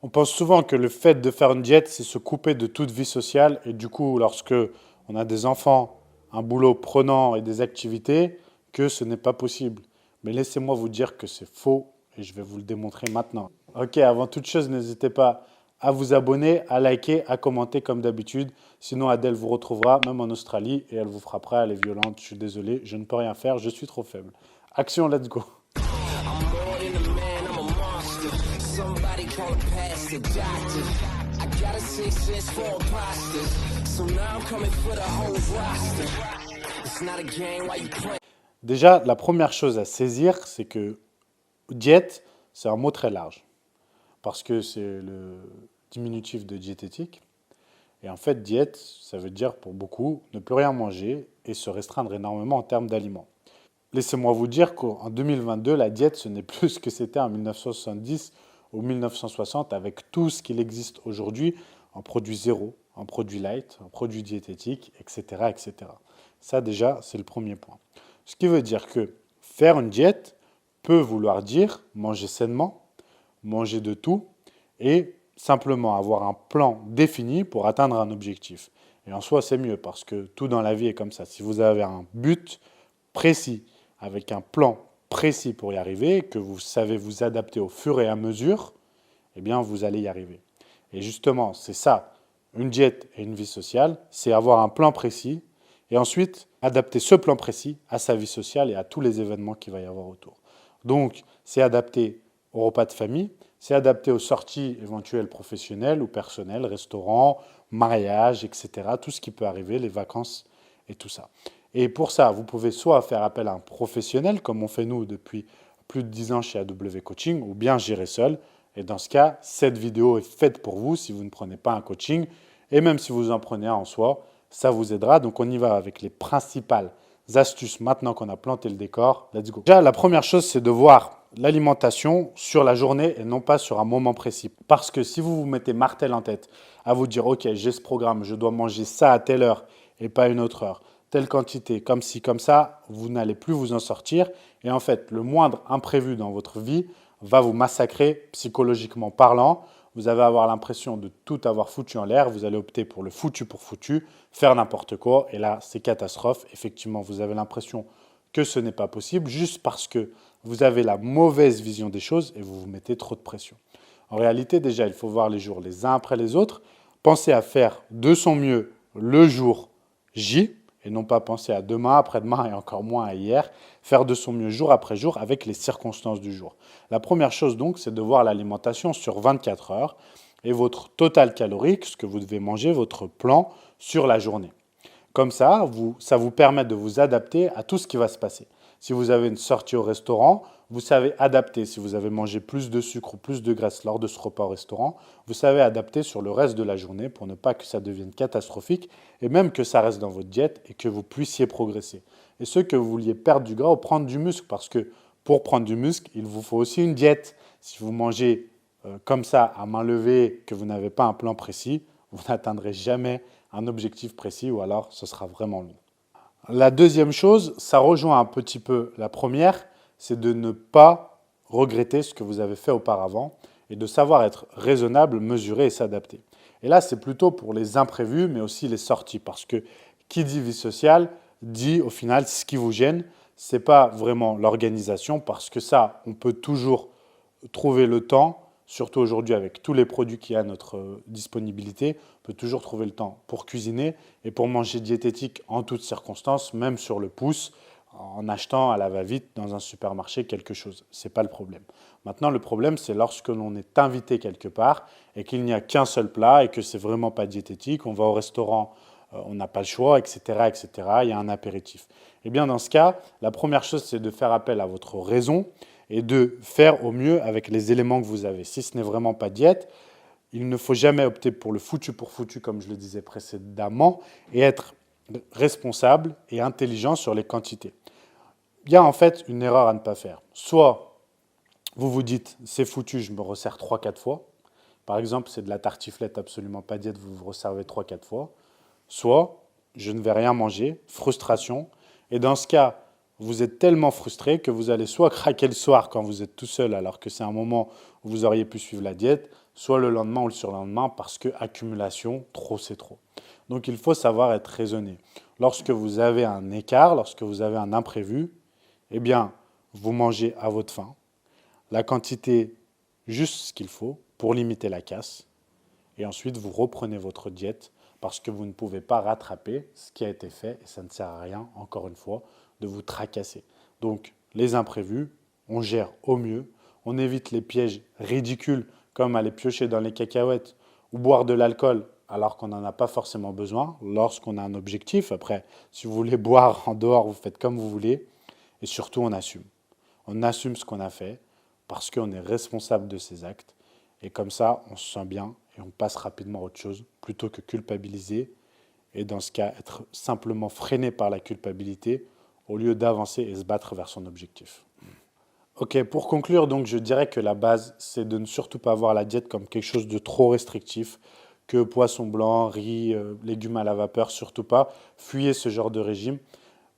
On pense souvent que le fait de faire une diète, c'est se couper de toute vie sociale. Et du coup, lorsque on a des enfants, un boulot prenant et des activités, que ce n'est pas possible. Mais laissez-moi vous dire que c'est faux et je vais vous le démontrer maintenant. Ok, avant toute chose, n'hésitez pas à vous abonner, à liker, à commenter comme d'habitude. Sinon, Adèle vous retrouvera, même en Australie, et elle vous frappera. Elle est violente. Je suis désolé, je ne peux rien faire, je suis trop faible. Action, let's go. I'm more than a man, I'm a monster. Somebody call a pastor, doctor. I got a 6 for imposters. So now I'm coming for the whole roster. It's not a game, why you play? Déjà, la première chose à saisir, c'est que diète, c'est un mot très large. Parce que c'est le diminutif de diététique. Et en fait, diète, ça veut dire pour beaucoup ne plus rien manger et se restreindre énormément en termes d'aliments. Laissez-moi vous dire qu'en 2022, la diète, ce n'est plus ce que c'était en 1970 ou 1960 avec tout ce qu'il existe aujourd'hui en produits zéro, en produits light, en produits diététiques, etc., etc. Ça déjà, c'est le premier point. Ce qui veut dire que faire une diète peut vouloir dire manger sainement, manger de tout et simplement avoir un plan défini pour atteindre un objectif. Et en soi, c'est mieux parce que tout dans la vie est comme ça. Si vous avez un but précis, avec un plan précis pour y arriver, que vous savez vous adapter au fur et à mesure, eh bien, vous allez y arriver. Et justement, c'est ça, une diète et une vie sociale, c'est avoir un plan précis et ensuite adapter ce plan précis à sa vie sociale et à tous les événements qu'il va y avoir autour. Donc, c'est adapté au repas de famille, c'est adapté aux sorties éventuelles professionnelles ou personnelles, restaurants, mariages, etc. Tout ce qui peut arriver, les vacances et tout ça. Et pour ça, vous pouvez soit faire appel à un professionnel, comme on fait nous depuis plus de 10 ans chez AW Coaching, ou bien gérer seul. Et dans ce cas, cette vidéo est faite pour vous si vous ne prenez pas un coaching. Et même si vous en prenez un en soi, ça vous aidera. Donc on y va avec les principales astuces maintenant qu'on a planté le décor. Let's go. Déjà, la première chose, c'est de voir l'alimentation sur la journée et non pas sur un moment précis. Parce que si vous vous mettez martel en tête à vous dire, OK, j'ai ce programme, je dois manger ça à telle heure et pas à une autre heure, telle quantité, comme ci, comme ça, vous n'allez plus vous en sortir. Et en fait, le moindre imprévu dans votre vie va vous massacrer psychologiquement parlant. Vous allez avoir l'impression de tout avoir foutu en l'air. Vous allez opter pour le foutu pour foutu, faire n'importe quoi. Et là, c'est catastrophe. Effectivement, vous avez l'impression que ce n'est pas possible juste parce que vous avez la mauvaise vision des choses et vous vous mettez trop de pression. En réalité, déjà, il faut voir les jours les uns après les autres. Pensez à faire de son mieux le jour J, et non pas penser à demain, après-demain et encore moins à hier, faire de son mieux jour après jour avec les circonstances du jour. La première chose donc, c'est de voir l'alimentation sur 24 heures et votre total calorique, ce que vous devez manger, votre plan sur la journée. Comme ça, ça vous permet de vous adapter à tout ce qui va se passer. Si vous avez une sortie au restaurant, vous savez adapter. Si vous avez mangé plus de sucre ou plus de graisse lors de ce repas au restaurant, vous savez adapter sur le reste de la journée pour ne pas que ça devienne catastrophique et même que ça reste dans votre diète et que vous puissiez progresser. Et ceux que vous vouliez perdre du gras ou prendre du muscle, parce que pour prendre du muscle, il vous faut aussi une diète. Si vous mangez comme ça à main levée, que vous n'avez pas un plan précis, vous n'atteindrez jamais un objectif précis ou alors ce sera vraiment long. La deuxième chose, ça rejoint un petit peu la première, c'est de ne pas regretter ce que vous avez fait auparavant et de savoir être raisonnable, mesuré et s'adapter. Et là, c'est plutôt pour les imprévus, mais aussi les sorties, parce que qui dit vie sociale dit au final ce qui vous gêne, ce n'est pas vraiment l'organisation, parce que ça, on peut toujours trouver le temps, surtout aujourd'hui avec tous les produits qu'il y a à notre disponibilité, on peut toujours trouver le temps pour cuisiner et pour manger diététique en toutes circonstances, même sur le pouce, en achetant à la va-vite dans un supermarché quelque chose. Ce n'est pas le problème. Maintenant, le problème, c'est lorsque l'on est invité quelque part et qu'il n'y a qu'un seul plat et que c'est vraiment pas diététique, on va au restaurant, on n'a pas le choix, etc., etc., il y a un apéritif. Eh bien, dans ce cas, la première chose, c'est de faire appel à votre raison et de faire au mieux avec les éléments que vous avez. Si ce n'est vraiment pas diète, il ne faut jamais opter pour le foutu pour foutu, comme je le disais précédemment, et être responsable et intelligent sur les quantités. Il y a en fait une erreur à ne pas faire. Soit vous vous dites, c'est foutu, je me resserre 3-4 fois. Par exemple, c'est de la tartiflette absolument pas diète, vous vous resservez 3-4 fois. Soit, je ne vais rien manger, frustration. Et dans ce cas, vous êtes tellement frustré que vous allez soit craquer le soir quand vous êtes tout seul alors que c'est un moment où vous auriez pu suivre la diète, soit le lendemain ou le surlendemain parce que accumulation, trop c'est trop. Donc il faut savoir être raisonné. Lorsque vous avez un écart, lorsque vous avez un imprévu, eh bien, vous mangez à votre faim, la quantité juste ce qu'il faut pour limiter la casse, et ensuite vous reprenez votre diète parce que vous ne pouvez pas rattraper ce qui a été fait et ça ne sert à rien, encore une fois, de vous tracasser. Donc les imprévus, on gère au mieux, on évite les pièges ridicules comme aller piocher dans les cacahuètes ou boire de l'alcool alors qu'on n'en a pas forcément besoin lorsqu'on a un objectif. Après, si vous voulez boire en dehors, vous faites comme vous voulez et surtout on assume. On assume ce qu'on a fait parce qu'on est responsable de ses actes et comme ça, on se sent bien et on passe rapidement à autre chose plutôt que culpabiliser et dans ce cas, être simplement freiné par la culpabilité au lieu d'avancer et se battre vers son objectif. Ok, pour conclure, donc, je dirais que la base, c'est de ne surtout pas voir la diète comme quelque chose de trop restrictif, que poisson blanc, riz, légumes à la vapeur, surtout pas. Fuyez ce genre de régime.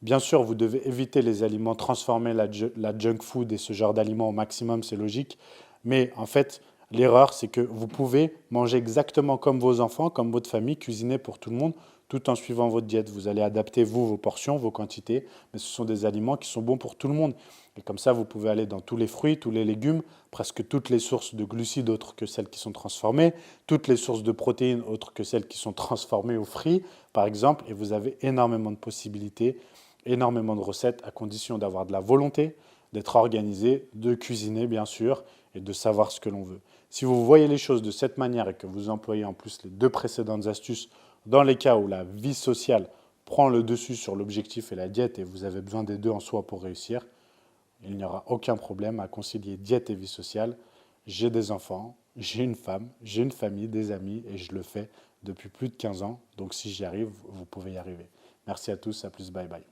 Bien sûr, vous devez éviter les aliments transformés, la junk food et ce genre d'aliments au maximum, c'est logique. Mais en fait, l'erreur, c'est que vous pouvez manger exactement comme vos enfants, comme votre famille, cuisiner pour tout le monde, tout en suivant votre diète. Vous allez adapter, vous, vos portions, vos quantités, mais ce sont des aliments qui sont bons pour tout le monde. Et comme ça, vous pouvez aller dans tous les fruits, tous les légumes, presque toutes les sources de glucides autres que celles qui sont transformées, toutes les sources de protéines autres que celles qui sont transformées ou frits, par exemple, et vous avez énormément de possibilités, énormément de recettes, à condition d'avoir de la volonté, d'être organisé, de cuisiner, bien sûr, et de savoir ce que l'on veut. Si vous voyez les choses de cette manière et que vous employez en plus les deux précédentes astuces dans les cas où la vie sociale prend le dessus sur l'objectif et la diète et vous avez besoin des deux en soi pour réussir, il n'y aura aucun problème à concilier diète et vie sociale. J'ai des enfants, j'ai une femme, j'ai une famille, des amis et je le fais depuis plus de 15 ans. Donc si j'y arrive, vous pouvez y arriver. Merci à tous, à plus, bye bye.